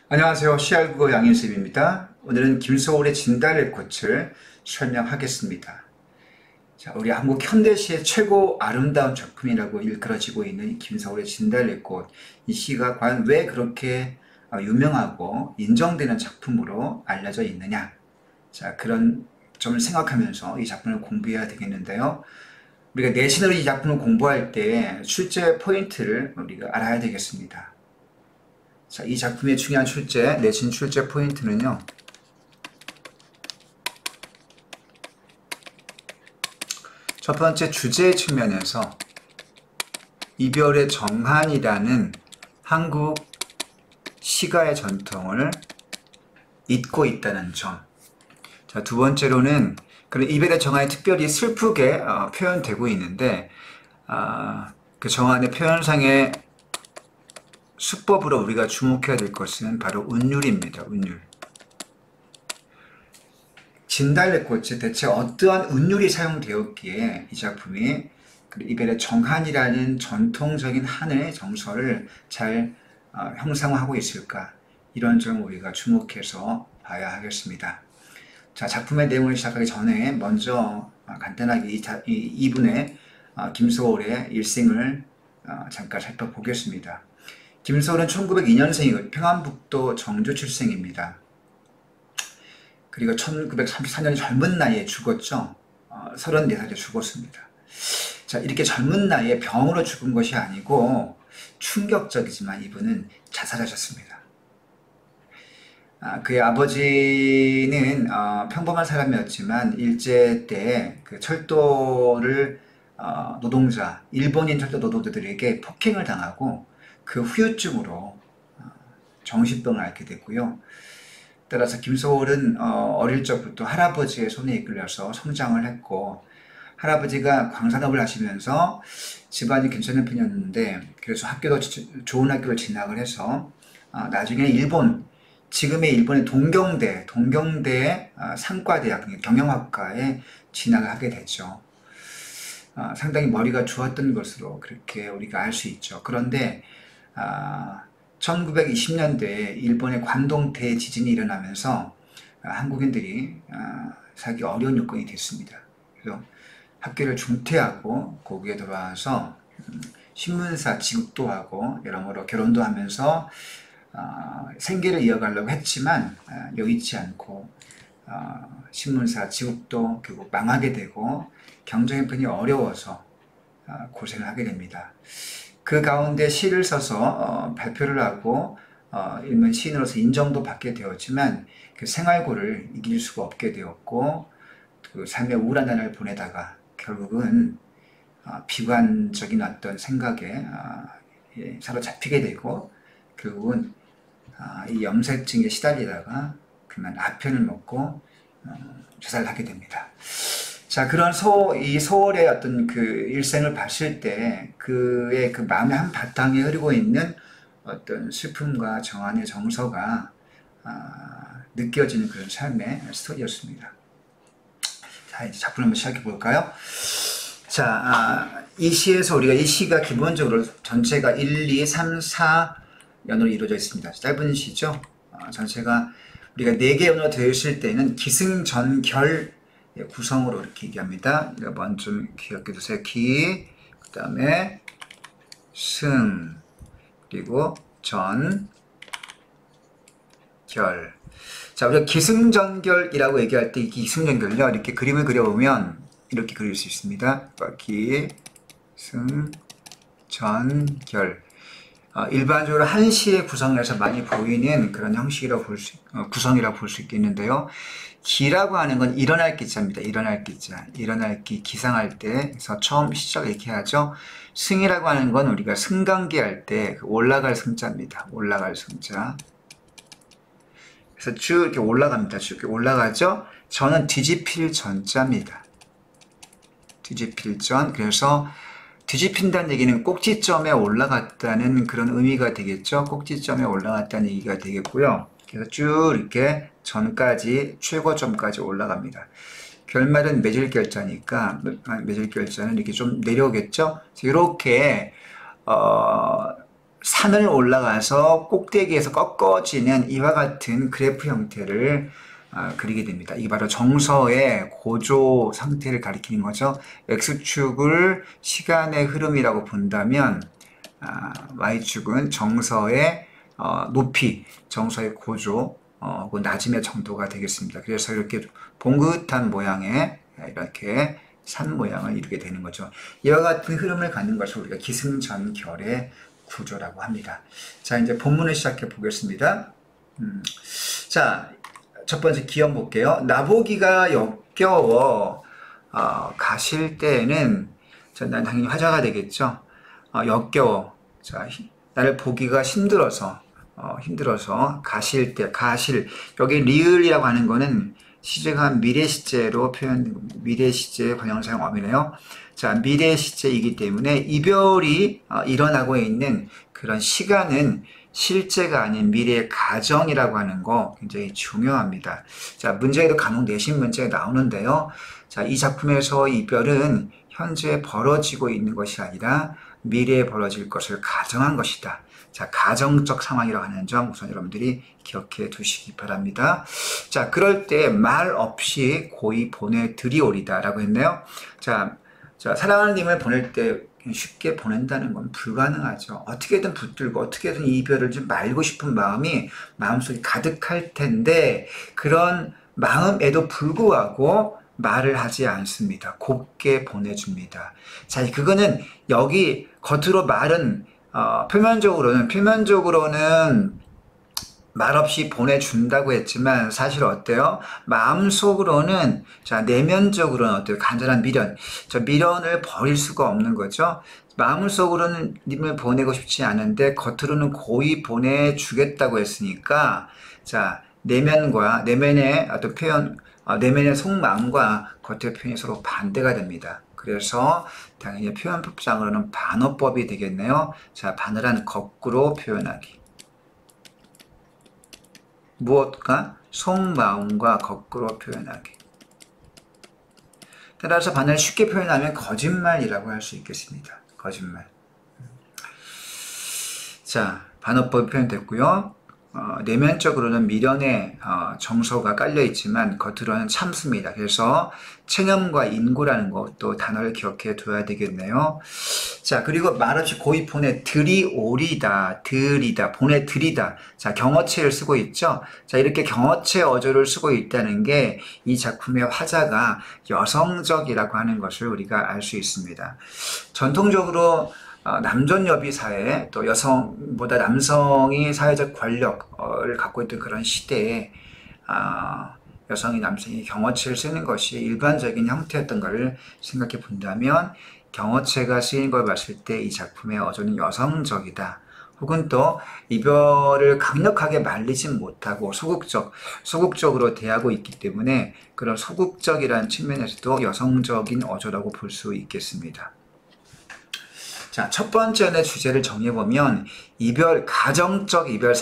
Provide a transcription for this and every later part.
안녕하세요. CR국어 양인섭입니다. 오늘은 김소월의 진달래꽃을 설명하겠습니다. 자, 우리 한국 현대시의 최고 아름다운 작품이라고 일컬어지고 있는 이 김소월의 진달래꽃. 이 시가 과연 왜 그렇게 유명하고 인정되는 작품으로 알려져 있느냐. 자, 그런 점을 생각하면서 이 작품을 공부해야 되겠는데요. 우리가 내신으로 이 작품을 공부할 때 출제 포인트를 우리가 알아야 되겠습니다. 자, 이 작품의 중요한 출제, 내신 출제 포인트는요. 첫 번째 주제 측면에서 이별의 정한이라는 한국 시가의 전통을 잇고 있다는 점. 자, 두 번째로는 그런 이별의 정한이 특별히 슬프게 표현되고 있는데 그 정한의 표현상의 수법으로 우리가 주목해야 될 것은 바로 운율입니다. 운율. 진달래꽃에 대체 어떠한 운율이 사용되었기에 이 작품이 이별의 정한이라는 전통적인 한의 정서를 잘 형상화하고 있을까, 이런 점을 우리가 주목해서 봐야 하겠습니다. 자, 작품의 내용을 시작하기 전에 먼저 간단하게 이분의 김소월의 일생을 잠깐 살펴보겠습니다. 김소월은 1902년생이고 평안북도 정주 출생입니다. 그리고 1934년 젊은 나이에 죽었죠. 34살에 죽었습니다. 자, 이렇게 젊은 나이에 병으로 죽은 것이 아니고 충격적이지만 이분은 자살하셨습니다. 그의 아버지는 평범한 사람이었지만 일제 때 그 철도를 노동자, 일본인 철도 노동자들에게 폭행을 당하고 그 후유증으로 정신병을 앓게 됐고요. 따라서 김소월은 어릴 적부터 할아버지의 손에 이끌려서 성장을 했고, 할아버지가 광산업을 하시면서 집안이 괜찮은 편이었는데, 그래서 좋은 학교를 진학을 해서 나중에 지금의 일본의 동경대 상과대학 경영학과에 진학을 하게 됐죠. 상당히 머리가 좋았던 것으로 그렇게 우리가 알 수 있죠. 그런데 1920년대에 일본의 관동 대지진이 일어나면서 한국인들이 살기 어려운 여건이 됐습니다. 그래서 학교를 중퇴하고 고국에 돌아와서 신문사 취직도 하고 여러모로 결혼도 하면서 생계를 이어가려고 했지만 여의치 않고 신문사 취직도 결국 망하게 되고 경제 형편이 어려워서 고생을 하게 됩니다. 그 가운데 시를 써서 발표를 하고 일명 시인으로서 인정도 받게 되었지만 그 생활고를 이길 수가 없게 되었고, 그 삶의 우울한 날을 보내다가 결국은 비관적인 어떤 생각에 사로잡히게 되고, 결국은 이 염색증에 시달리다가 그만 아편을 먹고 자살을 하게 됩니다. 자, 그런 이 소월의 어떤 그 일생을 봤을 때 그의 그 마음의 한 바탕에 흐르고 있는 어떤 슬픔과 정한의 정서가 느껴지는 그런 삶의 스토리였습니다. 자, 이제 작품 한번 시작해 볼까요? 자, 이 시가 기본적으로 전체가 1, 2, 3, 4연으로 이루어져 있습니다. 짧은 시죠. 전체가 우리가 4개 연으로 되어 있을 때는 기승전결 구성으로 이렇게 얘기합니다. 먼저 기억해 두세요. 그 다음에 승, 그리고 전, 결. 자, 우리가 기승전결이라고 얘기할 때 이 기승전결요, 이렇게 그림을 그려보면 이렇게 그릴 수 있습니다. 기승, 전, 결. 일반적으로 한 시의 구성에서 많이 보이는 그런 형식이라고 구성이라고 볼 수 있겠는데요. 기라고 하는 건 일어날 기자입니다. 일어날 기자. 일어날 기, 기상할 때, 그래서 처음 시작 이렇게 하죠. 승이라고 하는 건 우리가 승강기 할 때 올라갈 승자입니다. 올라갈 승자. 그래서 쭉 이렇게 올라갑니다. 쭉 이렇게 올라가죠. 전은 뒤집힐 전자입니다. 뒤집힐 전. 그래서 뒤집힌다는 얘기는 꼭지점에 올라갔다는 그런 의미가 되겠죠. 꼭지점에 올라갔다는 얘기가 되겠고요. 그래서 쭉 이렇게 전까지 최고점까지 올라갑니다. 결말은 매질결자니까 매질결자는 이렇게 좀 내려오겠죠. 이렇게 산을 올라가서 꼭대기에서 꺾어지는 이와 같은 그래프 형태를 그리게 됩니다. 이게 바로 정서의 고조 상태를 가리키는 거죠. X축을 시간의 흐름이라고 본다면 Y축은 정서의 높이, 정서의 고조, 혹은 낮음의 정도가 되겠습니다. 그래서 이렇게 봉긋한 모양의 이렇게 산 모양을 이루게 되는 거죠. 이와 같은 흐름을 갖는 것을 우리가 기승전결의 구조라고 합니다. 자, 이제 본문을 시작해 보겠습니다. 자, 첫 번째 기억 볼게요. 나보기가 역겨워 가실 때에는 난 당연히 화자가 되겠죠. 역겨워. 자, 나를 보기가 힘들어서 가실 때, 가실. 여기 리을이라고 하는 거는 시제가 미래 시제로 미래 시제 관형사용 어미네요. 자, 미래 시제이기 때문에 이별이 일어나고 있는 그런 시간은 실제가 아닌 미래의 가정이라고 하는 거 굉장히 중요합니다. 자, 문제에도 간혹 내신 문제가 나오는데요. 자, 이 작품에서 이별은 현재 벌어지고 있는 것이 아니라 미래에 벌어질 것을 가정한 것이다. 자, 가정적 상황이라고 하는 점 우선 여러분들이 기억해 두시기 바랍니다. 자, 그럴 때 말 없이 고이 보내드리오리다 라고 했네요. 자, 사랑하는 님을 보낼 때 쉽게 보낸다는 건 불가능하죠. 어떻게든 붙들고 어떻게든 이별을 좀 말고 싶은 마음이 마음속에 가득할 텐데 그런 마음에도 불구하고 말을 하지 않습니다. 곱게 보내줍니다. 자, 그거는 여기 겉으로 말은 표면적으로는 말없이 보내준다고 했지만 사실 어때요? 마음속으로는 자, 내면적으로는 어때요? 간절한 미련. 저 미련을 버릴 수가 없는 거죠. 마음속으로는 님을 보내고 싶지 않은데 겉으로는 고이 보내주겠다고 했으니까 자, 내면의 어떤 표현, 내면의 속마음과 겉의 표현이 서로 반대가 됩니다. 그래서 당연히 표현법상으로는 반어법이 되겠네요. 자, 바늘한 거꾸로 표현하기. 무엇과? 속마음과 거꾸로 표현하기. 따라서 바늘 쉽게 표현하면 거짓말이라고 할 수 있겠습니다. 거짓말. 자, 반어법이 표현됐고요. 내면적으로는 미련의 정서가 깔려있지만 겉으로는 참습니다. 그래서 체념과 인고라는 것도 단어를 기억해 둬야 되겠네요. 자, 그리고 말없이 고이 보내드리오리다, 보내드리다. 자, 경어체를 쓰고 있죠. 자, 이렇게 경어체 어조를 쓰고 있다는 게 이 작품의 화자가 여성적이라고 하는 것을 우리가 알 수 있습니다. 전통적으로 남존여비 사회, 또 여성보다 남성이 사회적 권력을 갖고 있던 그런 시대에 여성이 남성이 경어체를 쓰는 것이 일반적인 형태였던 것을 생각해 본다면 경어체가 쓰인 걸 봤을 때 이 작품의 어조는 여성적이다. 혹은 또 이별을 강력하게 말리진 못하고 소극적으로 대하고 있기 때문에 그런 소극적이라는 측면에서도 여성적인 어조라고 볼 수 있겠습니다. 자, 첫 번째 주제를 정해보면 가정적 이별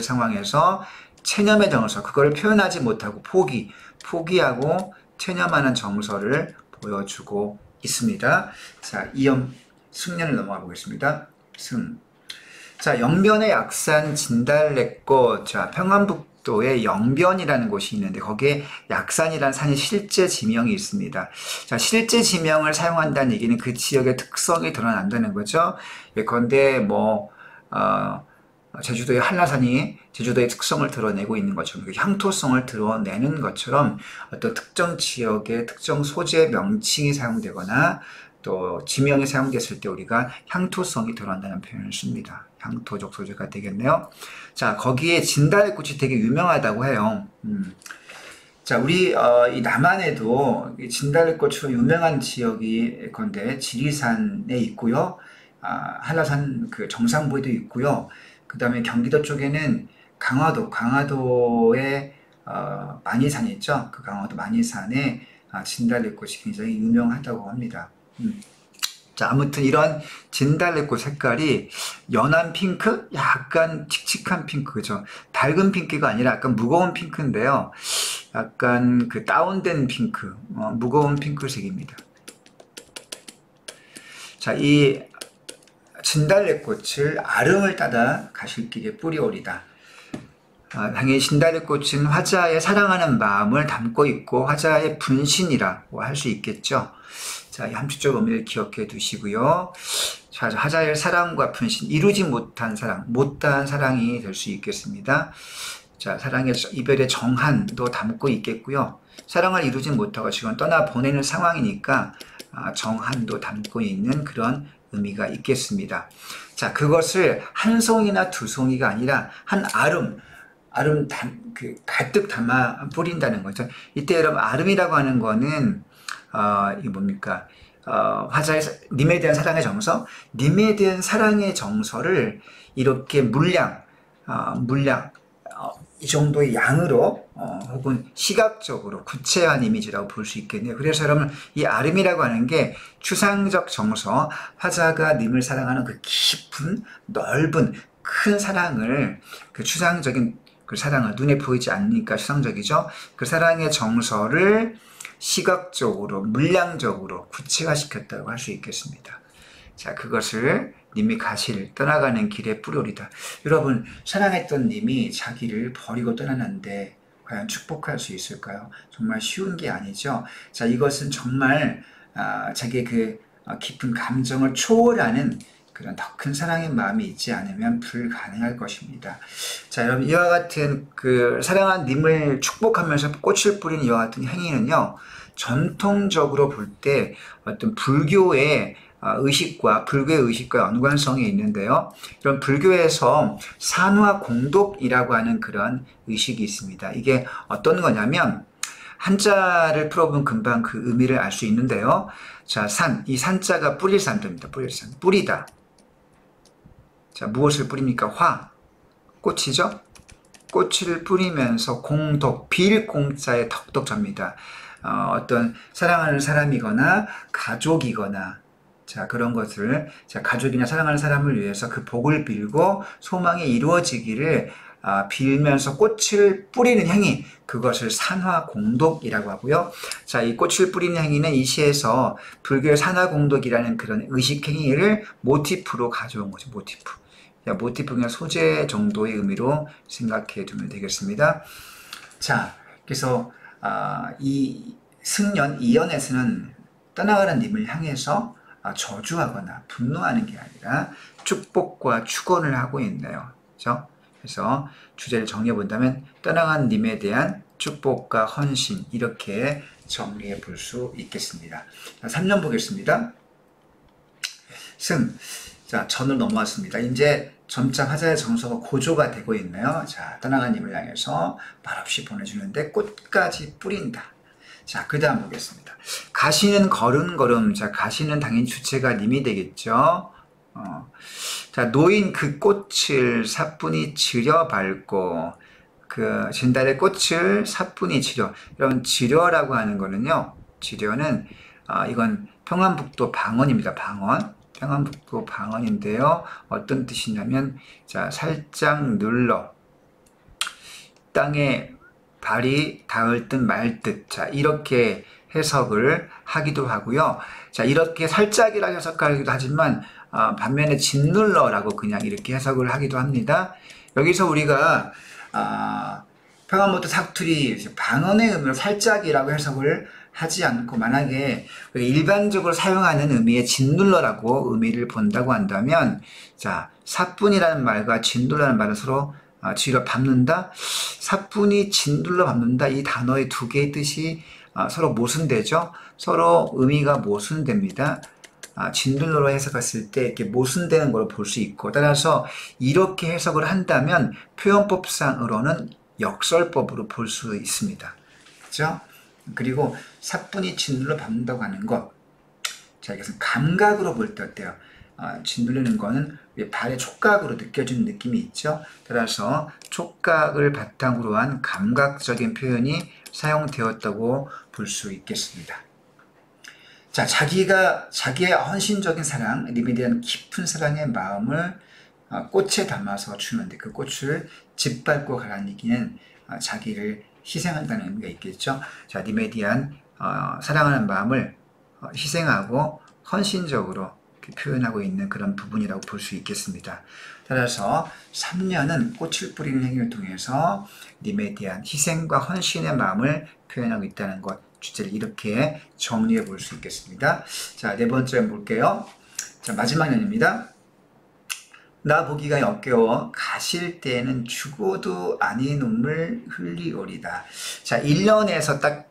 상황에서 체념의 정서, 그걸 표현하지 못하고 포기하고 체념하는 정서를 보여주고 있습니다. 자, 이염 승년을 넘어가 보겠습니다. 자, 영변의 약산 진달래꽃. 자, 평안북도에 영변이라는 곳이 있는데 거기에 약산이라는 산이 실제 지명이 있습니다. 자, 실제 지명을 사용한다는 얘기는 그 지역의 특성이 드러난다는 거죠. 예컨대 제주도의 한라산이 제주도의 특성을 드러내고 있는 것처럼 향토성을 드러내는 것처럼 어떤 특정 지역의 특정 소재 명칭이 사용되거나 또 지명이 사용됐을 때 우리가 향토성이 드러난다는 표현을 씁니다. 향토적 소재가 되겠네요. 자, 거기에 진달래꽃이 되게 유명하다고 해요. 자, 우리 이 남한에도 진달래꽃으로 유명한 지역이 건데 지리산에 있고요. 한라산 그 정상부에도 있고요. 그 다음에 경기도 쪽에는 강화도에 만이산이 있죠. 그 강화도 만이산에 진달래꽃이 굉장히 유명하다고 합니다. 자, 아무튼 이런 진달래꽃 색깔이 연한 핑크? 약간 칙칙한 핑크, 그죠? 밝은 핑크가 아니라 약간 무거운 핑크인데요. 약간 그 다운된 핑크, 무거운 핑크색입니다. 자, 이 진달래꽃을 아름을 따다 가실 길에 뿌리오리다. 당연히 진달래꽃은 화자의 사랑하는 마음을 담고 있고 화자의 분신이라고 할 수 있겠죠. 자, 이 함축적 의미를 기억해 두시고요. 자, 화자의 사랑과 분신, 이루지 못한 사랑, 못다한 사랑이 될 수 있겠습니다. 자, 사랑의 이별의 정한도 담고 있겠고요. 사랑을 이루지 못하고 지금 떠나보내는 상황이니까 정한도 담고 있는 그런 의미가 있겠습니다. 자, 그것을 한 송이나 두 송이가 아니라 한 아름 가득 담아 뿌린다는 거죠. 이때 여러분, 아름이라고 하는 거는, 이게 뭡니까? 화자의, 님에 대한 사랑의 정서? 님에 대한 사랑의 정서를 이렇게 물량, 이 정도의 양으로, 혹은 시각적으로 구체화한 이미지라고 볼 수 있겠네요. 그래서 여러분, 이 아름이라고 하는 게 추상적 정서, 화자가 님을 사랑하는 그 깊은, 넓은, 큰 사랑을, 그 추상적인 그 사랑을 눈에 보이지 않으니까 추상적이죠. 그 사랑의 정서를 시각적으로, 물량적으로 구체화시켰다고 할 수 있겠습니다. 자, 그것을 님이 가실 떠나가는 길에 뿌리오리다. 여러분, 사랑했던 님이 자기를 버리고 떠나는데 과연 축복할 수 있을까요? 정말 쉬운 게 아니죠. 자, 이것은 정말 자기의 그 깊은 감정을 초월하는 그런 더 큰 사랑의 마음이 있지 않으면 불가능할 것입니다. 자, 여러분, 이와 같은 그 사랑한 님을 축복하면서 꽃을 뿌리는 이와 같은 행위는요, 전통적으로 볼 때 어떤 불교의 의식과 불교의 의식과 연관성이 있는데요. 이런 불교에서 산화 공독이라고 하는 그런 의식이 있습니다. 이게 어떤 거냐면 한자를 풀어보면 금방 그 의미를 알 수 있는데요. 자, 이 산자가 뿌릴 산자입니다. 뿌릴 산, 뿌리다. 자, 무엇을 뿌립니까? 꽃이죠? 꽃을 뿌리면서 공덕, 빌공자의 덕덕자입니다. 어떤 사랑하는 사람이거나 가족이거나, 자, 그런 것을, 자, 가족이나 사랑하는 사람을 위해서 그 복을 빌고 소망이 이루어지기를 빌면서 꽃을 뿌리는 행위, 그것을 산화공독이라고 하고요. 자, 이 꽃을 뿌리는 행위는 이 시에서 불교의 산화공독이라는 그런 의식행위를 모티프로 가져온 거죠. 모티프 그냥 소재 정도의 의미로 생각해 두면 되겠습니다. 자, 그래서 이 승연, 이연에서는 떠나가는 님을 향해서 저주하거나 분노하는 게 아니라 축복과 축원을 하고 있네요. 그렇죠? 그래서 주제를 정리해 본다면 떠나간 님에 대한 축복과 헌신, 이렇게 정리해 볼 수 있겠습니다. 3년 보겠습니다. 자, 전을 넘어왔습니다. 이제 점차 화자의 정서가 고조가 되고 있네요. 자, 떠나간 님을 향해서 말없이 보내주는데 꽃까지 뿌린다. 자, 그 다음 보겠습니다. 가시는 걸음걸음. 자, 가시는 당연히 주체가 님이 되겠죠. 자, 놓인 그 꽃을 사뿐히 지려 밟고, 그 진달래 꽃을 사뿐히 지려. 여러분, 지려라고 하는 거는요, 지려는 이건 평안북도 방언입니다. 평안북도 방언인데요. 어떤 뜻이냐면, 자, 살짝 눌러 땅에 발이 닿을 듯 말 듯. 자, 이렇게 해석을 하기도 하고요. 자, 이렇게 살짝이라고 해석하기도 하지만 반면에 짓눌러라고 그냥 이렇게 해석을 하기도 합니다. 여기서 우리가 평안북도 사투리 방언의 의미로 살짝이라고 해석을 하지 않고, 만약에 일반적으로 사용하는 의미의 짓눌러라고 의미를 본다고 한다면, 자, 사뿐이라는 말과 짓눌러라는 말은 서로 지려 밟는다? 사뿐히 짓눌러 밟는다? 이 단어의 두 개의 뜻이 서로 모순되죠? 서로 의미가 모순됩니다. 짓눌러로 해석했을 때 이렇게 모순되는 걸 볼 수 있고, 따라서 이렇게 해석을 한다면 표현법상으로는 역설법으로 볼 수 있습니다. 그렇죠? 그리고 사뿐히 짓눌러 밟는다고 하는 것, 자, 이것은 감각으로 볼 때 어때요? 짓누르는 거는 발의 촉각으로 느껴지는 느낌이 있죠. 따라서 촉각을 바탕으로 한 감각적인 표현이 사용되었다고 볼 수 있겠습니다. 자, 자기의 헌신적인 사랑, 님에 대한 깊은 사랑의 마음을 꽃에 담아서 주는데, 그 꽃을 짓밟고 가라는 얘기는 자기를 희생한다는 의미가 있겠죠. 자, 님에 대한 사랑하는 마음을 희생하고 헌신적으로 표현하고 있는 그런 부분이라고 볼 수 있겠습니다. 따라서 3년은 꽃을 뿌리는 행위를 통해서 님에 대한 희생과 헌신의 마음을 표현하고 있다는 것, 주제를 이렇게 정리해 볼 수 있겠습니다. 자, 네 번째 볼게요. 자, 마지막 년입니다. 나 보기가 역겨워 가실 때에는 죽어도 아니 눈물 흘리오리다. 자, 1년에서 딱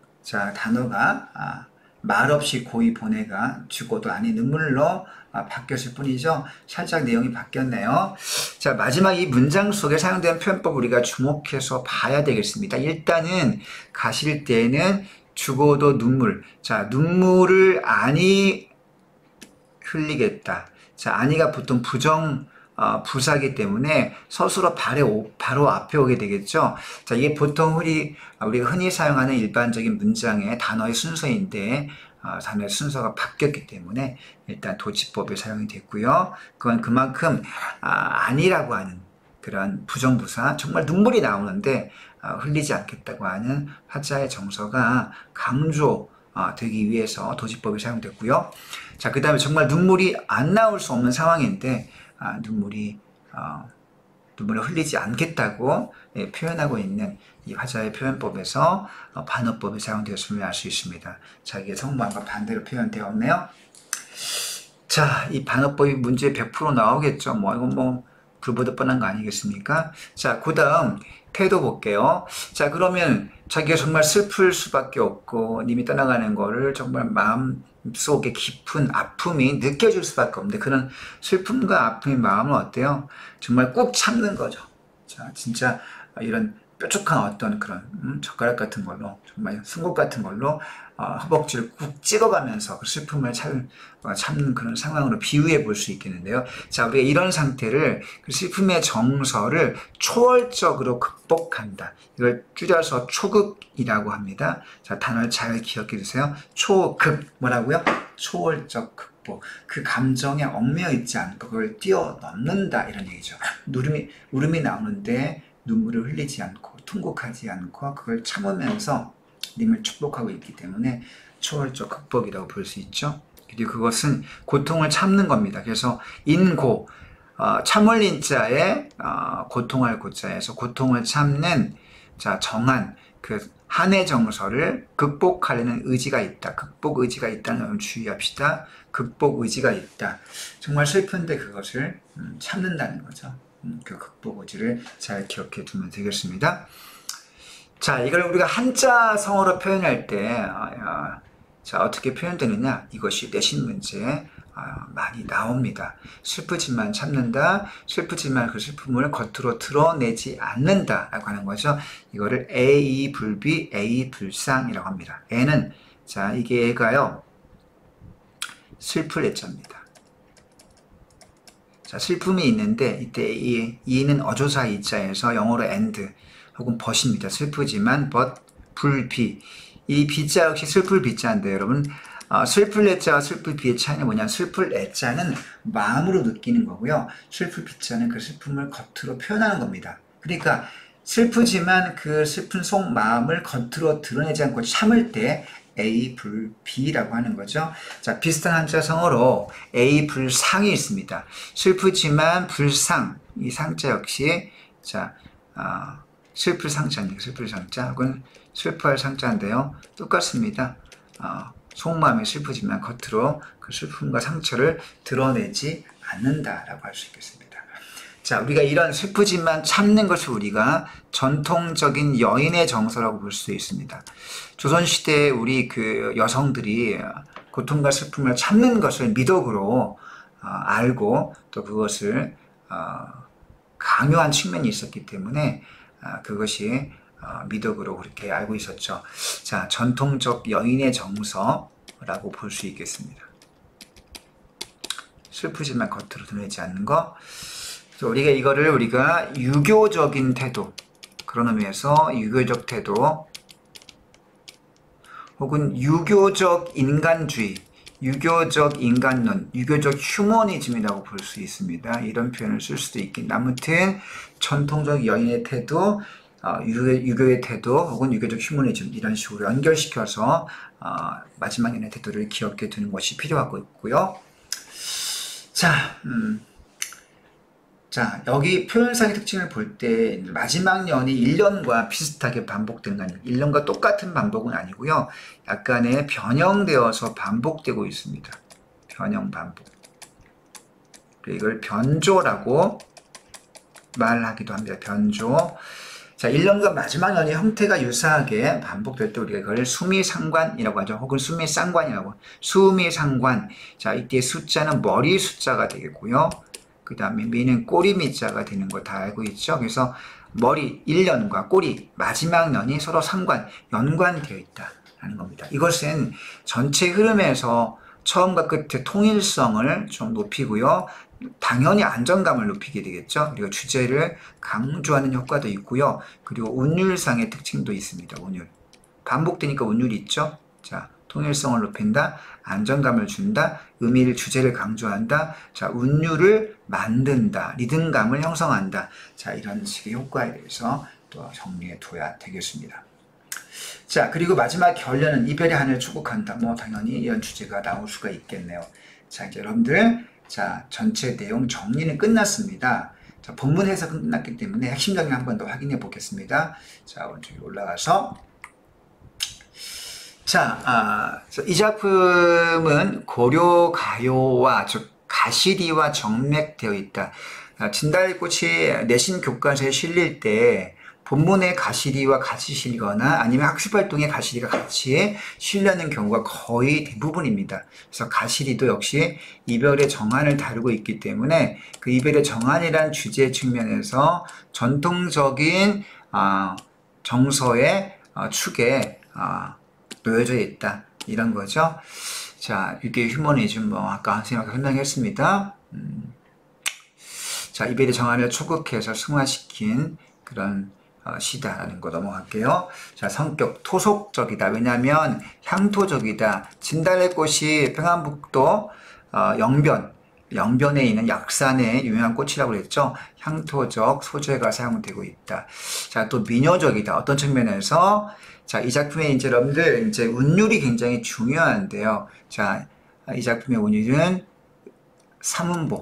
단어가 말없이 고이 보내가 죽어도 아니 눈물로 바뀌었을 뿐이죠. 살짝 내용이 바뀌었네요. 자, 마지막 이 문장 속에 사용된 표현법 우리가 주목해서 봐야 되겠습니다. 일단은 가실 때에는 죽어도 눈물. 자, 눈물을 아니 흘리겠다. 자, 아니가 보통 부사기 때문에 서술어 바로 앞에 오게 되겠죠. 자, 이게 보통 우리가 흔히 사용하는 일반적인 문장의 단어의 순서인데, 단어의 순서가 바뀌었기 때문에 일단 도치법에 사용이 됐고요. 그건 그만큼 아니라고 하는 그런 부정부사, 정말 눈물이 나오는데 흘리지 않겠다고 하는 화자의 정서가 강조되기 위해서 도치법이 사용됐고요. 자, 그 다음에 정말 눈물이 안 나올 수 없는 상황인데 눈물을 흘리지 않겠다고 표현하고 있는 이 화자의 표현법에서 반어법이 사용되었음을 알 수 있습니다. 자, 이게 성모함과 반대로 표현되었네요. 자, 이 반어법이 문제 100% 나오겠죠. 이건 불보듯 뻔한 거 아니겠습니까? 자, 그 다음 태도 볼게요. 자, 그러면 자기가 정말 슬플 수밖에 없고 님이 떠나가는 거를 정말 마음속에 깊은 아픔이 느껴질 수밖에 없는데 그런 슬픔과 아픔의 마음은 어때요? 정말 꾹 참는 거죠. 자, 진짜 이런 뾰족한 어떤 그런 젓가락 같은 걸로, 정말 승국 같은 걸로 허벅지를 꾹 찍어가면서 그 슬픔을 참는 그런 상황으로 비유해 볼 수 있겠는데요. 자, 우리가 이런 상태를, 그 슬픔의 정서를 초월적으로 극복한다. 이걸 줄여서 초극이라고 합니다. 자, 단어를 잘 기억해 주세요. 초극, 뭐라고요? 초월적 극복. 그 감정에 얽매여 있지 않고 그걸 뛰어넘는다, 이런 얘기죠. 울음이 나오는데 눈물을 흘리지 않고 통곡하지 않고 그걸 참으면서 님을 축복하고 있기 때문에 초월적 극복이라고 볼 수 있죠. 그리고 그것은 고통을 참는 겁니다. 그래서 인고, 참을 인자에 고통할 고자에서 고통을 참는, 자, 정한 그 한의 정서를 극복하려는 의지가 있다. 극복 의지가 있다는 걸 주의합시다. 극복 의지가 있다. 정말 슬픈데 그것을 참는다는 거죠. 그 극복 의지를 잘 기억해 두면 되겠습니다. 자, 이걸 우리가 한자 성어로 표현할 때 자, 어떻게 표현되느냐, 이것이 내신 문제에 많이 나옵니다. 슬프지만 참는다, 슬프지만 그 슬픔을 겉으로 드러내지 않는다 라고 하는 거죠. 이거를 애이불비, 애이불상이라고 합니다. 애는, 자, 이게 애가요, 슬플 애자입니다. 자, 슬픔이 있는데 이때 이는 어조사 이자에서 영어로 and 혹은 but입니다. 슬프지만 but, 불비. 이 비자 역시 슬플 비자인데 여러분, 슬플 애자와 슬플 비의 차이는 뭐냐? 슬플 애자는 마음으로 느끼는 거고요. 슬플 비자는 그 슬픔을 겉으로 표현하는 겁니다. 그러니까 슬프지만 그 슬픈 속마음을 겉으로 드러내지 않고 참을 때 애이불비라고 하는 거죠. 자, 비슷한 한자 성어로 애이불상이 있습니다. 슬프지만 불상, 이 상자 역시, 자, 슬플 상자입니다. 슬플 상자 혹은 슬퍼할 상자인데요. 똑같습니다. 속마음이 슬프지만 겉으로 그 슬픔과 상처를 드러내지 않는다라고 할 수 있겠습니다. 자, 우리가 이런 슬프지만 참는 것을 우리가 전통적인 여인의 정서라고 볼 수 있습니다. 조선시대에 우리 그 여성들이 고통과 슬픔을 참는 것을 미덕으로 알고 또 그것을 강요한 측면이 있었기 때문에 그것이 미덕으로 그렇게 알고 있었죠. 자, 전통적 여인의 정서라고 볼 수 있겠습니다. 슬프지만 겉으로 드러내지 않는 거. 우리가 이거를 유교적인 태도, 그런 의미에서 유교적 태도 혹은 유교적 인간주의, 유교적 인간론, 유교적 휴머니즘이라고 볼 수 있습니다. 이런 표현을 쓸 수도 있긴. 아무튼 전통적 여인의 태도, 유교의 태도 혹은 유교적 휴머니즘, 이런 식으로 연결시켜서 마지막 연의 태도를 기억해 두는 것이 필요하고 있고요. 자, 자, 여기 표현상의 특징을 볼 때 마지막 년이 1년과 비슷하게 반복되는 거 아니에요. 1년과 똑같은 반복은 아니고요. 약간의 변형되어서 반복되고 있습니다. 변형 반복. 이걸 변조라고 말하기도 합니다. 변조. 자, 1년과 마지막 년의 형태가 유사하게 반복될 때 우리가 이걸 수미상관이라고 하죠. 혹은 수미쌍관이라고. 수미상관. 자, 이때 숫자는 머리 숫자가 되겠고요. 그 다음에 미는 꼬리 미자가 되는 거 다 알고 있죠. 그래서 머리 1년과 꼬리 마지막 년이 서로 연관되어 있다라는 겁니다. 이것은 전체 흐름에서 처음과 끝의 통일성을 좀 높이고요. 당연히 안정감을 높이게 되겠죠. 그리고 주제를 강조하는 효과도 있고요. 그리고 운율상의 특징도 있습니다. 운율. 반복되니까 운율이 있죠. 자, 통일성을 높인다, 안정감을 준다, 주제를 강조한다, 자, 운율을 만든다, 리듬감을 형성한다. 자, 이런 식의 효과에 대해서 또 정리해 둬야 되겠습니다. 자, 그리고 마지막 결론은 이별의 한을 추구한다. 뭐 당연히 이런 주제가 나올 수가 있겠네요. 자, 이제 여러분들, 자, 전체 내용 정리는 끝났습니다. 자, 본문 해석은 끝났기 때문에 핵심 정리 한 번 더 확인해 보겠습니다. 자, 오른쪽에 올라가서 자, 이 작품은 고려 가요와 즉 가시리와 정맥되어 있다. 진달꽃이 내신 교과서에 실릴 때 본문에 가시리와 같이 실리거나 아니면 학습활동에 가시리가 같이 실려는 경우가 거의 대부분입니다. 그래서 가시리도 역시 이별의 정한을 다루고 있기 때문에 그 이별의 정한이라는 주제 측면에서 전통적인 정서의 축에 놓여져 있다. 이런 거죠. 자, 이게 휴머니즘 아까 선생님께 설명했습니다. 자, 이별의 정한을 초극해서 승화시킨 그런 시다라는 거 넘어갈게요. 자, 성격 토속적이다. 왜냐하면 향토적이다. 진달래꽃이 평안북도 영변에 있는 약산의 유명한 꽃이라고 그랬죠. 향토적 소재가 사용되고 있다. 자, 또 미녀적이다. 어떤 측면에서 자, 이 작품의 이제 여러분들 이제 운율이 굉장히 중요한데요. 자, 이 작품의 운율은 삼음보.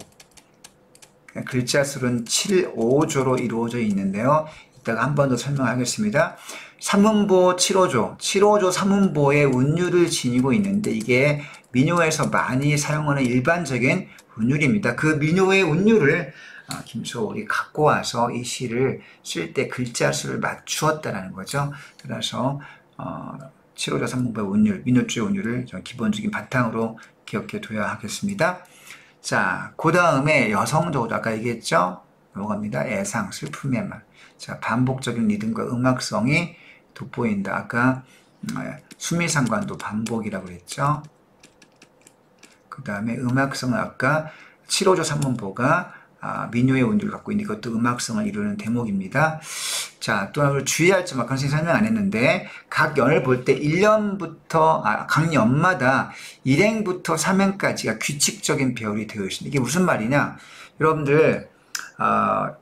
글자 수는 7, 5조로 이루어져 있는데요. 이따가 한 번 더 설명하겠습니다. 3음보, 7호조, 7호조 3음보의 운율을 지니고 있는데 이게 민요에서 많이 사용하는 일반적인 운율입니다. 그 민요의 운율을 김소월이 갖고 와서 이 시를 쓸 때 글자 수를 맞추었다는 거죠. 그래서 7호조 3음보의 운율, 민요주의 운율을 기본적인 바탕으로 기억해 둬야 하겠습니다. 자, 그 다음에 여성적으로 아까 얘기했죠? 넘어갑니다. 애상, 슬픔의 말. 자, 반복적인 리듬과 음악성이 돋보인다. 아까 수미상관도 반복이라고 그랬죠. 그 다음에 음악성은 아까 7호조 3음보가 민요의 운율을 갖고 있는 이것도 음악성을 이루는 대목입니다. 자, 또 주의할 점 아까 선생님 설명 안 했는데 각 연을 볼 때 1년부터 각 연마다 1행부터 3행까지가 규칙적인 배열이 되어 있습니다. 이게 무슨 말이냐? 여러분들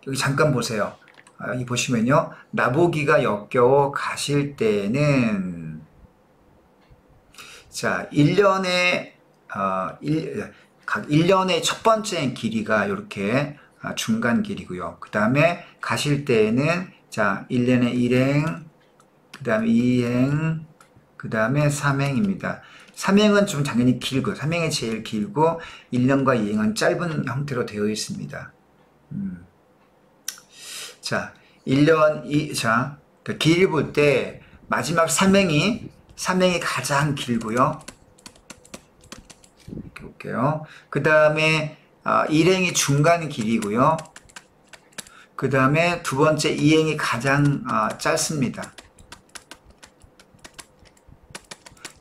여기 잠깐 보세요. 여기 보시면요. 나보기가 역겨워 가실 때는 자, 1년에 각 1년의 첫 번째 길이가 이렇게 중간 길이고요. 그 다음에 가실 때에는 자, 1년에 1행, 그 다음에 2행, 그 다음에 3행입니다. 3행은 좀 당연히 길고, 3행이 제일 길고, 1년과 2행은 짧은 형태로 되어 있습니다. 자, 1년, 자, 그 길이 볼 때, 마지막 3행이 가장 길고요. 이렇게 볼게요. 그 다음에, 1행이 중간 길이고요. 그 다음에 두 번째 2행이 가장 짧습니다.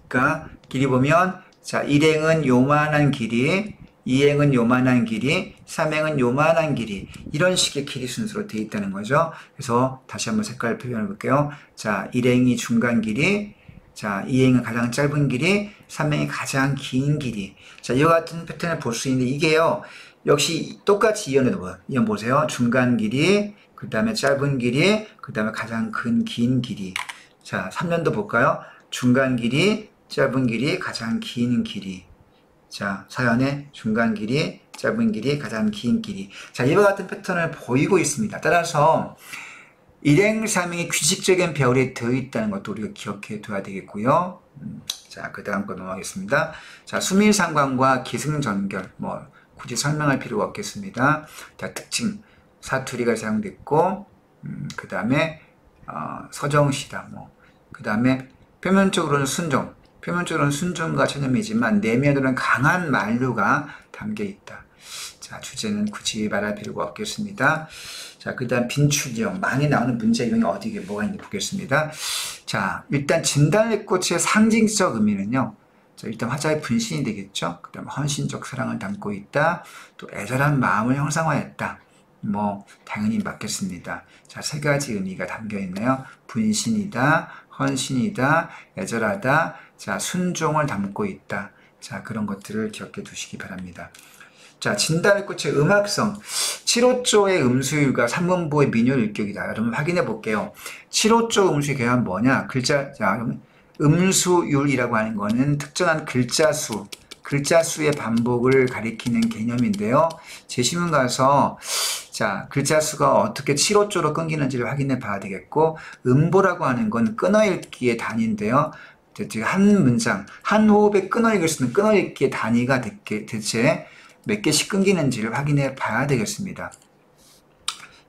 그러니까 길이 보면 자 1행은 요만한 길이, 2행은 요만한 길이, 3행은 요만한 길이 이런 식의 길이 순서로 되어 있다는 거죠. 그래서 다시 한번 색깔 표현해 볼게요. 자 1행이 중간 길이, 자 2행은 가장 짧은 길이, 3행이 가장 긴 길이. 자 이와 같은 패턴을 볼 수 있는데 이게요. 역시 똑같이 이연 보세요. 중간 길이, 그 다음에 짧은 길이, 그 다음에 가장 긴 길이. 자, 3년도 볼까요? 중간 길이, 짧은 길이, 가장 긴 길이. 자, 사연의 중간 길이, 짧은 길이, 가장 긴 길이. 자, 이와 같은 패턴을 보이고 있습니다. 따라서 일행삼이 규칙적인 배열에 되어 있다는 것도 우리가 기억해 둬야 되겠고요. 자, 그 다음 거 넘어가겠습니다. 자, 수미상관과 기승전결, 뭐 굳이 설명할 필요가 없겠습니다. 자, 특징, 사투리가 사용됐고, 그 다음에 서정시다, 뭐, 그 다음에 표면적으로는 순종과 전염이지만 내면으로는 강한 만류가 담겨 있다. 자, 주제는 굳이 말할 필요가 없겠습니다. 자, 그 다음 빈출형, 많이 나오는 문제형이 어디에 뭐가 있는지 보겠습니다. 자, 일단 진달래꽃의 상징적 의미는요. 자, 일단 화자의 분신이 되겠죠. 그 다음 헌신적 사랑을 담고 있다. 또 애절한 마음을 형상화했다. 뭐 당연히 맞겠습니다. 자, 세 가지 의미가 담겨 있네요. 분신이다, 헌신이다, 애절하다, 자, 순종을 담고 있다. 자, 그런 것들을 기억해 두시기 바랍니다. 자, 진달래꽃의 음악성, 7호조의 음수율과 3문보의 민요율격이다. 여러분 확인해 볼게요. 7호조 음수의 개념은 뭐냐? 자, 음수율이라고 하는 거는 특정한 글자수의 반복을 가리키는 개념인데요. 제시문 가서 자, 글자수가 어떻게 7호조로 끊기는지를 확인해 봐야 되겠고, 음보라고 하는 건 끊어읽기의 단위인데요. 한 문장, 한 호흡에 끊어읽을 수 있는 끊어읽기의 단위가 대체 몇 개씩 끊기는지를 확인해 봐야 되겠습니다.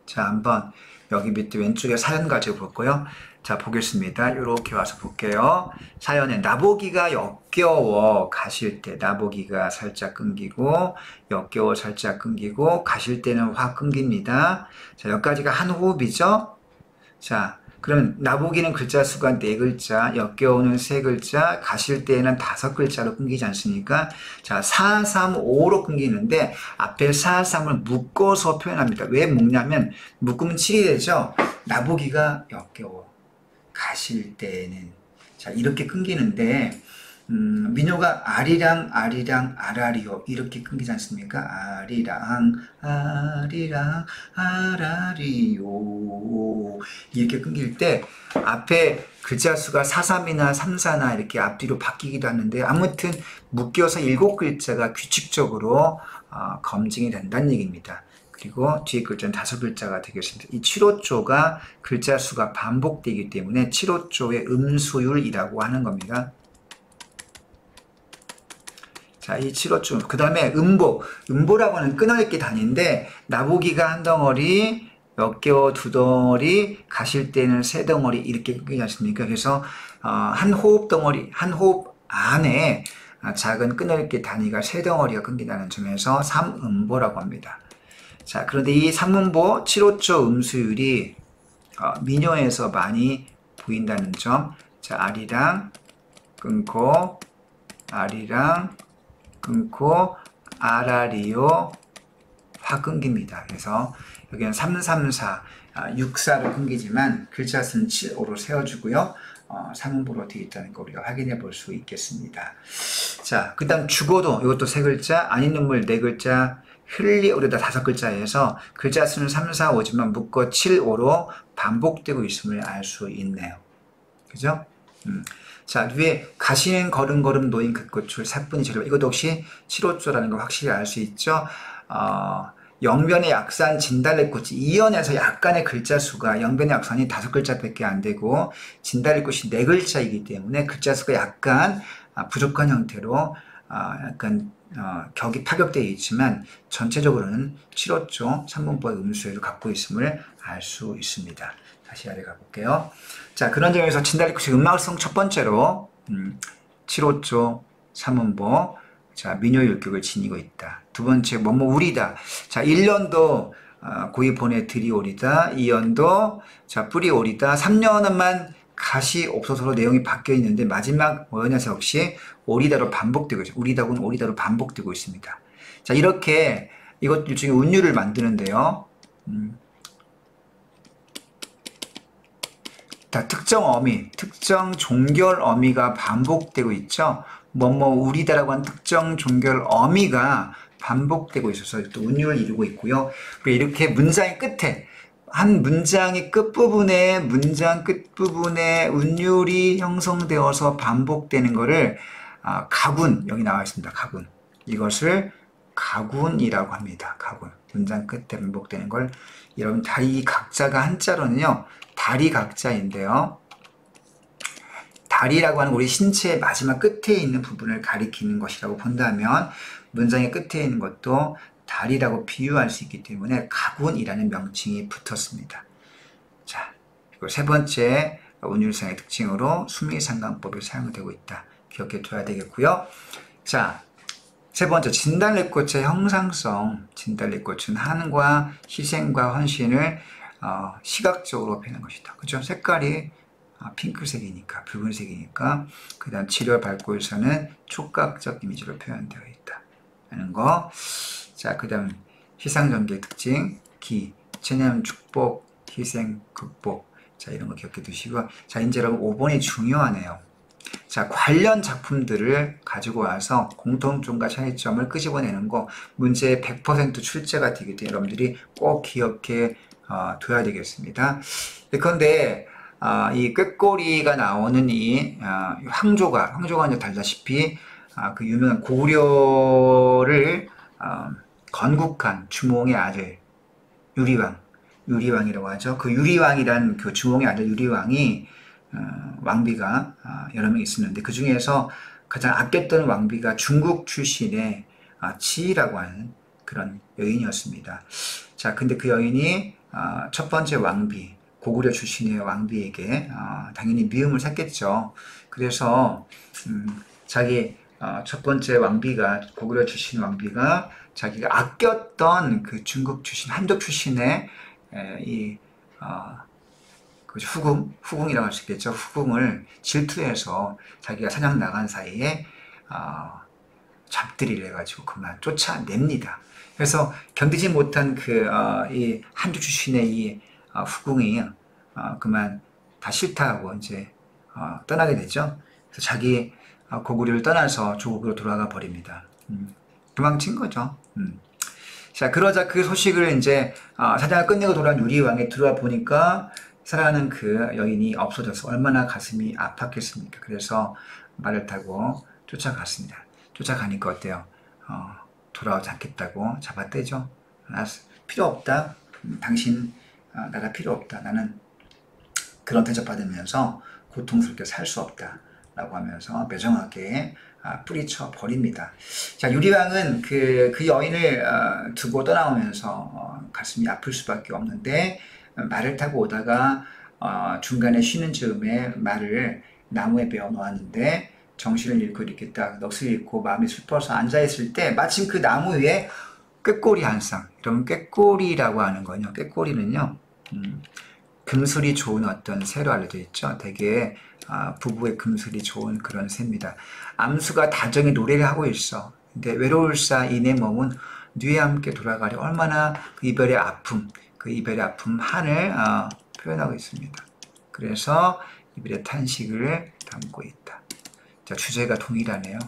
자, 한번 여기 밑에 왼쪽에 사연 가지고 볼까요? 자, 보겠습니다. 이렇게 와서 볼게요. 사연에 나보기가 역겨워 가실 때, 나보기가 살짝 끊기고, 역겨워 살짝 끊기고, 가실 때는 확 끊깁니다. 자, 여기까지가 한 호흡이죠? 자, 그러면 나보기는 글자 수가 4글자, 역겨우는 3글자, 가실 때에는 5글자로 끊기지 않습니까? 자, 4, 3, 5로 끊기는데 앞에 4, 3을 묶어서 표현합니다. 왜 묶냐면 묶으면 7이 되죠? 나보기가 역겨워 가실 때에는, 자, 이렇게 끊기는데 민요가 아리랑 아라리요 이렇게 끊기지 않습니까? 아리랑 아라리요 이렇게 끊길 때 앞에 글자 수가 4, 3이나 3, 4나 이렇게 앞뒤로 바뀌기도 하는데, 아무튼 묶여서 7글자가 규칙적으로 검증이 된다는 얘기입니다. 그리고 뒤에 글자는 5글자가 되겠습니다. 이 7호조가 글자 수가 반복되기 때문에 7호조의 음수율이라고 하는 겁니다. 자, 이 7호조. 그 다음에 음보라고 하는 끊어읽기 단위인데, 나보기가 한 덩어리, 역겨워 2덩어리, 가실 때는 3덩어리 이렇게 끊기지 않습니까? 그래서 한 호흡 덩어리, 한 호흡 안에 작은 끊어읽기 단위가 3덩어리가 끊긴다는 점에서 3음보라고 합니다. 자, 그런데 이 3음보 7호조 음수율이 민요에서 많이 보인다는 점. 자, 아리랑 끊고, 아리랑 끊고, 아라리요 확 끊깁니다. 그래서 여기는 3, 3, 4, 6, 4로 끊기지만 글자 수는 7, 5로 세워주고요. 3음보로 되어 있다는 거 우리가 확인해 볼 수 있겠습니다. 자, 그 다음 죽어도 이것도 3글자, 아닌 눈물 4글자, 흘리 오르다 5글자에서 글자 수는 3, 4, 5지만 묶어 7, 5로 반복되고 있음을 알 수 있네요. 그죠? 자, 위에 가시는 걸음걸음 노인 긋꽃을 사뿐히 저려, 이것도 혹시 7호조라는 걸 확실히 알 수 있죠. 영변의 약산 진달래꽃이 이연에서 약간의 글자 수가, 영변의 약산이 5글자밖에 안 되고 진달래꽃이 4글자이기 때문에 글자 수가 약간 부족한 형태로 약간 격이 파격되어 있지만 전체적으로는 7호조 3문보의 음수율을 갖고 있음을 알 수 있습니다. 다시 아래 가볼게요. 자, 그런 점에서 진달래꽃의 음악성 첫 번째로 7호조 3문보, 자, 민요율격을 지니고 있다. 두 번째, 우리다. 자, 1년도 고이 보내 들이 오리다. 2년도 자, 뿌리 오리다. 3년만 가시 없어서로 내용이 바뀌어 있는데 마지막 뭐였냐서 역시 오리다로 반복되고 있죠. 우리다군 오리다로 반복되고 있습니다. 자, 이렇게 이것 일종의 운율을 만드는데요. 자, 특정 어미, 특정 종결 어미가 반복되고 있죠. 우리다라고 하는 특정 종결 어미가 반복되고 있어서 또 운율을 이루고 있고요. 이렇게 문장의 끝에, 한 문장의 문장 끝부분에 운율이 형성되어서 반복되는 거를 가군, 여기 나와 있습니다. 가군. 이것을 가군이라고 합니다. 가군. 문장 끝에 반복되는 걸 여러분 이 각자가 한자로는요. 다리 각자인데요. 다리라고 하는 우리 신체의 마지막 끝에 있는 부분을 가리키는 것이라고 본다면 문장의 끝에 있는 것도 다리라고 비유할 수 있기 때문에 가군이라는 명칭이 붙었습니다. 자, 그리고 세 번째 운율상의 특징으로 수미상관법이 사용되고 있다. 기억해 둬야 되겠고요. 자, 세 번째 진달래꽃의 형상성. 진달래꽃은 한과 희생과 헌신을 시각적으로 표현한 것이다. 그죠? 색깔이 핑크색이니까, 붉은색이니까. 그 다음 7월 발꽃에서는 촉각적 이미지로 표현되어 있다. 하는 거. 자, 그 다음 희상전개의 특징, 기, 체념, 축복, 희생, 극복. 자, 이런 거 기억해 두시고. 자, 이제 여러분 5번이 중요하네요. 자, 관련 작품들을 가지고 와서 공통점과 차이점을 끄집어내는 거 문제에 100% 출제가 되기 때문에 여러분들이 꼭 기억해 둬야 되겠습니다. 그런데 이 꾀꼬리가 나오는 이 황조가 이제 달다시피 그 유명한 고구려를 건국한 주몽의 아들 유리왕이라고 하죠. 그 유리왕이란 그 주몽의 아들 유리왕이 왕비가 여러 명 있었는데 그 중에서 가장 아꼈던 왕비가 중국 출신의 지희라고 하는 그런 여인이었습니다. 자, 근데 그 여인이 첫 번째 왕비, 고구려 출신의 왕비에게 당연히 미움을 샀겠죠. 그래서 자기 첫 번째 왕비가 고구려 출신 왕비가 자기가 아꼈던 그 중국 출신 한족 출신의 후궁이라고 할 수 있겠죠. 후궁을 질투해서 자기가 사냥 나간 사이에 잡들이를 해가지고 그만 쫓아냅니다. 그래서 견디지 못한 이 한족 출신의 이 후궁이 그만 다 싫다고 이제 떠나게 되죠. 그래서 자기 고구려를 떠나서 조국으로 돌아가 버립니다. 도망친 거죠. 자, 그러자 그 소식을 이제 사냥을 끝내고 돌아온 유리왕에 들어와 보니까 사랑하는 그 여인이 없어져서 얼마나 가슴이 아팠겠습니까? 그래서 말을 타고 쫓아갔습니다. 쫓아가니까 어때요? 돌아오지 않겠다고 잡아떼죠. 필요 없다. 당신 나가 필요 없다. 나는 그런 대접받으면서 고통스럽게 살 수 없다. 라고 하면서 매정하게 뿌리쳐 버립니다. 자, 유리왕은 그 여인을 두고 떠나오면서 가슴이 아플 수밖에 없는데 말을 타고 오다가 중간에 쉬는 즈음에 말을 나무에 베어 놓았는데 정신을 잃고 이렇게 딱 넋을 잃고 마음이 슬퍼서 앉아있을 때 마침 그 나무 위에 꾀꼬리 한 쌍. 여러분 꾀꼬리라고 하는 거요. 꾀꼬리는요. 금술이 좋은 어떤 새로 알려져 있죠. 되게 부부의 금술이 좋은 그런 새입니다. 암수가 다정히 노래를 하고 있어. 근데 외로울사 이 내 몸은 뉘에 함께 돌아가려. 얼마나 그 이별의 아픔, 한을 표현하고 있습니다. 그래서 이별의 탄식을 담고 있다. 자, 주제가 동일하네요.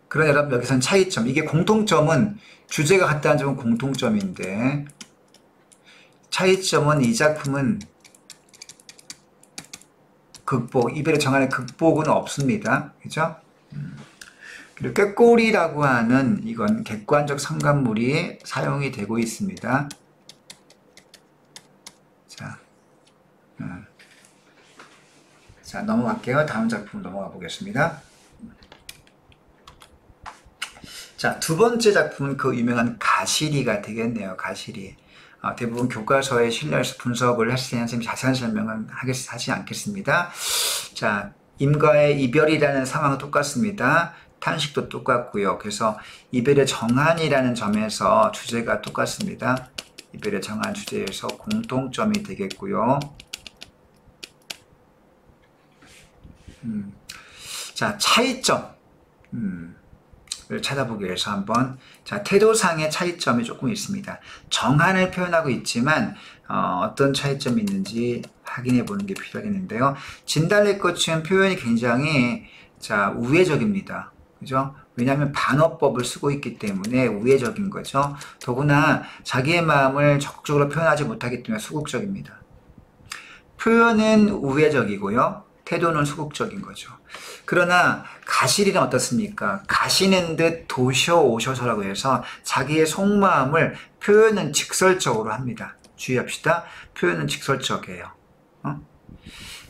그러나 여러분 여기서는 차이점, 이게 공통점은 주제가 같다는 점은 공통점인데 차이점은 이 작품은 극복, 이별의 정한의 극복은 없습니다. 그죠? 그리고 꾀꼬리라고 하는 이건 객관적 성간물이 사용이 되고 있습니다. 자, 넘어갈게요. 다음 작품 넘어가 보겠습니다. 자, 두 번째 작품은 그 유명한 가시리가 되겠네요. 가시리. 대부분 교과서에 실려서 분석을 했을 때 선생님이 자세한 설명은 하지 않겠습니다. 자, 임과의 이별이라는 상황은 똑같습니다. 탄식도 똑같고요. 그래서 이별의 정한이라는 점에서 주제가 똑같습니다. 이별의 정한 주제에서 공통점이 되겠고요. 자, 차이점. 을 찾아보기 위해서 한번, 자, 태도상의 차이점이 조금 있습니다. 정한을 표현하고 있지만 어떤 차이점이 있는지 확인해 보는 게 필요하겠는데요. 진달래꽃은 표현이 굉장히 우회적입니다. 그죠? 왜냐하면 반어법을 쓰고 있기 때문에 우회적인 거죠. 더구나 자기의 마음을 적극적으로 표현하지 못하기 때문에 소극적입니다. 표현은 우회적이고요. 태도는 소극적인 거죠. 그러나 가시리는 어떻습니까? 가시는 듯 도셔 오셔서라고 해서 자기의 속마음을 표현은 직설적으로 합니다. 주의합시다. 표현은 직설적이에요.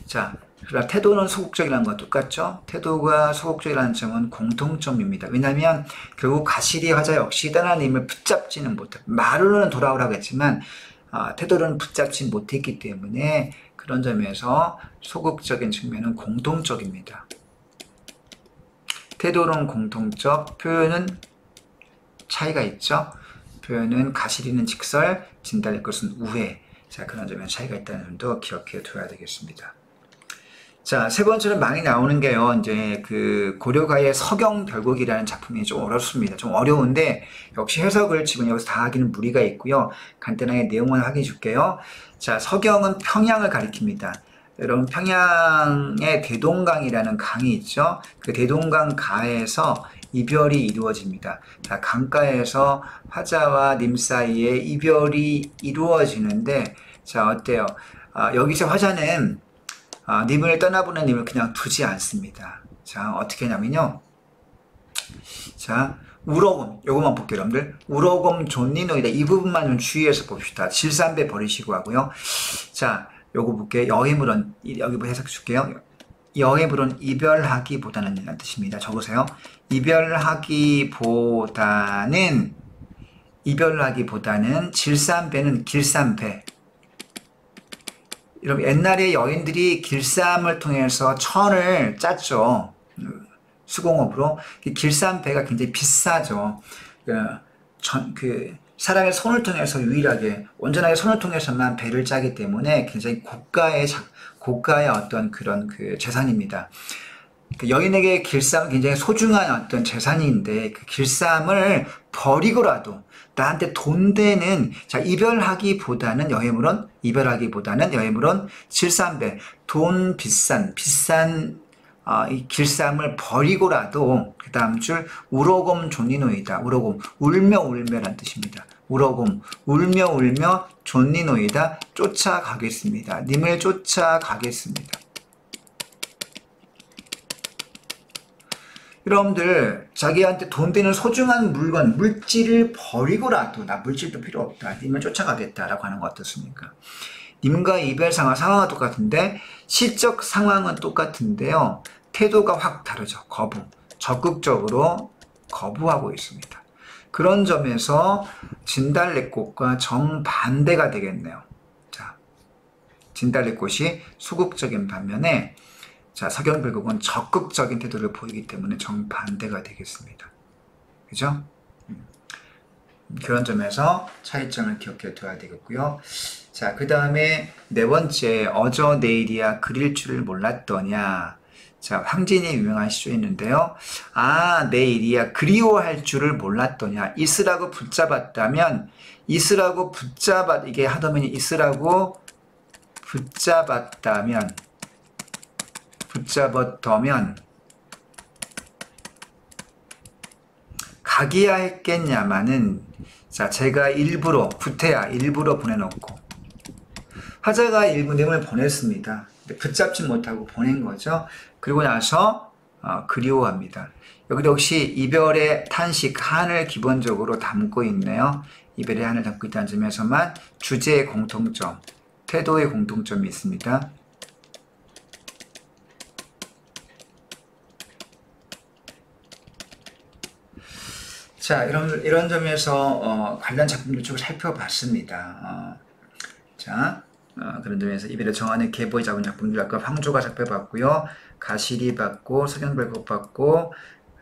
자, 그러나 태도는 소극적이라는 건 똑같죠? 태도가 소극적이라는 점은 공통점입니다. 왜냐하면 결국 가시리 화자 역시 하나님을 붙잡지는 못해. 말로는 돌아오라고 했지만 태도로는 붙잡지 못했기 때문에 그런 점에서 소극적인 측면은 공통적입니다. 태도는 공통적, 표현은 차이가 있죠. 표현은 가시리는 직설, 진달래 것은 우회. 자, 그런 점에 차이가 있다는 점도 기억해 둬야 되겠습니다. 자, 세 번째로 많이 나오는 게요, 이제 그 고려가의 서경별곡이라는 작품이 좀 어렵습니다. 좀 어려운데, 역시 해석을 지금 여기서 다 하기는 무리가 있고요. 간단하게 내용을 확인해 줄게요. 자, 서경은 평양을 가리킵니다. 여러분, 평양에 대동강이라는 강이 있죠? 그 대동강 가에서 이별이 이루어집니다. 자, 강가에서 화자와 님 사이에 이별이 이루어지는데, 자, 어때요? 여기서 화자는 님을 떠나보낸 님을 그냥 두지 않습니다. 자, 어떻게 하냐면요. 자, 우러금, 요것만 볼게요, 여러분들. 우러금 존니노이다. 이 부분만 좀 주의해서 봅시다. 질산배 버리시고 하고요. 자, 요거 볼게요. 여해물은, 여기 해석 줄게요. 여해물은 이별하기보다는 이라는 뜻입니다. 적으세요. 이별하기보다는 질산배는 길산배. 여러분, 옛날에 여인들이 길쌈을 통해서 천을 짰죠. 수공업으로. 길쌈배가 굉장히 비싸죠. 사람의 손을 통해서 유일하게, 온전하게 손을 통해서만 배를 짜기 때문에 굉장히 고가의 어떤 그런 그 재산입니다. 여인에게 길쌈은 굉장히 소중한 어떤 재산인데, 그 길쌈을 버리고라도 나한테 돈 되는, 자, 이별하기보다는 여해물은 질산배, 돈 비싼 이 길쌈을 버리고라도 그 다음 줄 우러금 존니노이다. 우러금, 울며라는 뜻입니다. 우러금, 울며 존니노이다. 쫓아가겠습니다. 님을 쫓아가겠습니다. 여러분들, 자기한테 돈 되는 소중한 물건, 물질을 버리고라도 나 물질도 필요 없다. 님을 쫓아가겠다라고 하는 거 어떻습니까? 님과 이별 상황은 똑같은데 시적 상황은 똑같은데요. 태도가 확 다르죠. 거부. 적극적으로 거부하고 있습니다. 그런 점에서 진달래꽃과 정반대가 되겠네요. 자, 진달래꽃이 소극적인 반면에 자, 서경별곡은 적극적인 태도를 보이기 때문에 정반대가 되겠습니다. 그죠? 그런 점에서 차이점을 기억해 둬야 되겠고요. 자, 그 다음에 네 번째, 어저 내일이야 그릴 줄을 몰랐더냐. 자, 황진이 유명한 시조 있는데요. 내일이야 그리워할 줄을 몰랐더냐. 있으라고 붙잡았다면, 이게 하다면이 있으라고 붙잡았다면, 가기야 했겠냐마는, 자, 제가 일부러 보내놓고, 화자가 님을 보냈습니다. 붙잡지 못하고 보낸 거죠. 그리고 나서 그리워합니다. 여기도 역시 이별의 탄식, 한을 기본적으로 담고 있네요. 이별의 한을 담고 있다는 점에서만 주제의 공통점, 태도의 공통점이 있습니다. 자, 이런 점에서 관련 작품들 좀 살펴봤습니다. 그런 점에서 이별의 정한의 계보에 잡은 작품들, 아까 황조가 살펴봤고요. 가시리 봤고, 서경별곡 봤고,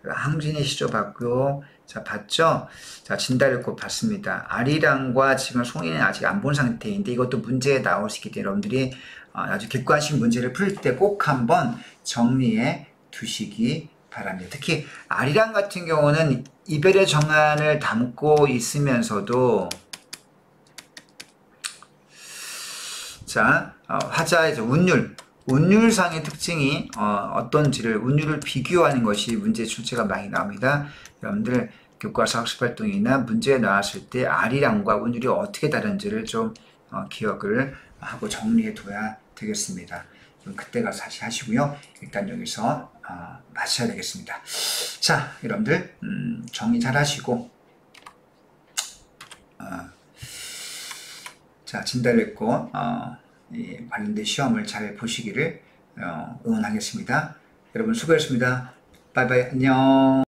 항진의 시조 봤고, 자, 봤죠? 자, 진달래꽃 봤습니다. 아리랑과 지금 송이는 아직 안 본 상태인데 이것도 문제에 나올 수 있기 때문에 여러분들이 아주 객관식 문제를 풀 때 꼭 한번 정리해 두시기 바랍니다. 특히 아리랑 같은 경우는 이별의 정한을 담고 있으면서도 자, 화자의 운율상의 특징이 어떤지를 운율을 비교하는 것이 문제 출제가 많이 나옵니다. 여러분들 교과서 학습활동이나 문제에 나왔을 때 아리랑과 운율이 어떻게 다른지를 좀 기억을 하고 정리해 둬야 되겠습니다. 그럼 그때 가서 다시 하시고요. 일단 여기서 마셔야 되겠습니다. 자, 여러분들 정리 잘 하시고 자, 진달래꽃 이 관련된 시험을 잘 보시기를 응원하겠습니다. 여러분 수고하셨습니다. 바이바이, 안녕.